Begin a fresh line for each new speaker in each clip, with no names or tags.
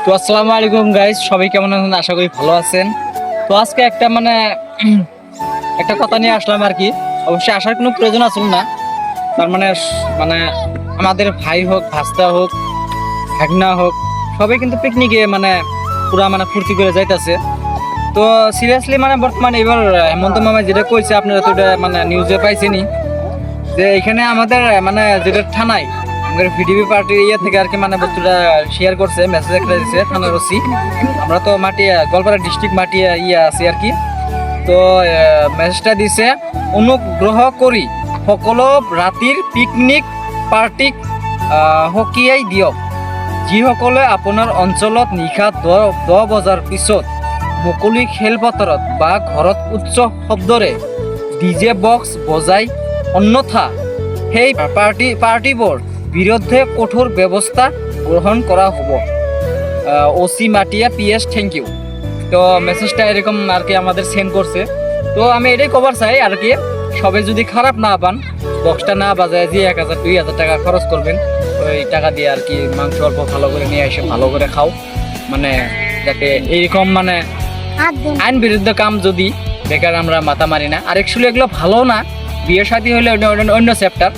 তো আসসালামু আলাইকুম গাইস, সবাই কেমন আছেন? আশা করি ভালো আছেন। তো আজকে একটা কথা নিয়ে আসলাম আর কি। অবশ্যই আসার কোনো প্রয়োজন আসল না। তার মানে আমাদের ভাই হোক, ভাস্তা হোক, ভাগনা হোক, সবাই কিন্তু পিকনিকে পুরা ফুর্তি করে যাইতাছে। তো সিরিয়াসলি বর্তমানে এবার হেমন্ত মামা যেটা কইছে, আপনারা তো এটা নিউজে পাইছেনই, যে এখানে আমাদের যেটা থানায় আমাদের ভিডিপি পার্টির ইয়ে থেকে আর কি বস্তুটা শেয়ার করছে, মেসেজ একটা দিচ্ছে থানার ওসি। আমরা তো মাটিয়া গোয়ালপাড়া ডিস্ট্রিক্ট মাটিয়া আছি আর কি। তো মেসেজটা দিছে, অনুগ্রহ করি সকলো ৰাতিৰ পিকনিক পাৰ্টিক সকীয়াই দিয়ক। যিসকলে আপোনাৰ অঞ্চলত নিশা 10 বজাৰ পিছত মুকলি খেলপথাৰত বা ঘৰত উচ্চ শব্দৰে ডিজে বক্স বজাই, অন্যথা সেই পার্টিবোর বিরুদ্ধে কঠোর ব্যবস্থা গ্রহণ করা হব। OC Matia PS, thank you. তো মেসেজটা এরকম আর কি আমাদের সেন্ড করছে। তো আমি এটাই কভার চাই আর কি, সবাই যদি খারাপ না পান, বক্সটা না বাজায় যে 1000-2000 টাকা খরচ করবেন, ওই টাকা দিয়ে আর কি মাংস অল্প ভালো করে নিয়ে এসে ভালো করে খাও। যাতে এইরকম আইন বিরুদ্ধ কাম যদি বেকার আমরা মাথা মারি না। আর অ্যাকচুয়ালি এগুলো ভালো না। বিয়ে শাদী হলে অন্য চ্যাপ্টার,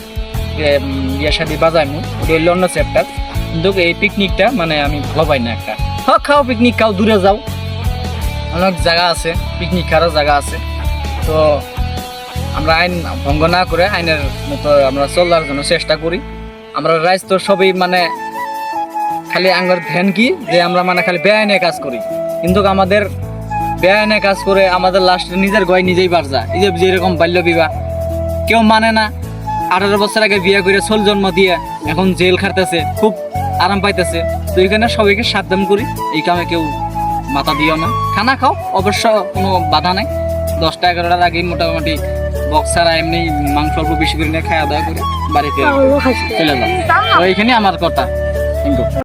বিয়ে শাদী বাজাইমু ওটা হইলে অন্য চ্যাপ্টার, কিন্তু এই পিকনিকটা আমি ভালো পাই না। একটা খাও পিকনিক খাও, দূরে যাও, অনেক জায়গা আছে পিকনিক খাওয়ার জায়গা আছে। তো আমরা আইন ভঙ্গ না করে আইনের মতো আমরা চলার জন্য চেষ্টা করি। আমরা রাইজ তো সবই খালি আঙ্গর ধ্যান কি যে আমরা খালি বেআইনে কাজ করি, কিন্তু আমাদের বেআইনে কাজ করে আমাদের লাস্টে নিজের গয় নিজেই বার যায়। এই যে যেরকম বাল্য বিবাহ কেউ মানে না, 18 বছর আগে বিয়ে করে 16 জন্ম দিয়ে এখন জেল খাটতেছে, খুব আরাম পাইতেছে। তো এখানে সবাইকে সাবধান করি, এই কামে কেউ মাথা দিও না। খানা খাও, অবশ্য কোনো বাধা নাই। 10টা-11টার আগেই মোটামুটি বক্স ছাড়া এমনি মাংস অল্প বেশি করে নিয়ে খাওয়া দাওয়া করে বাড়িতে চলে যাও। তো এইখানে আমার কথা। Thank you.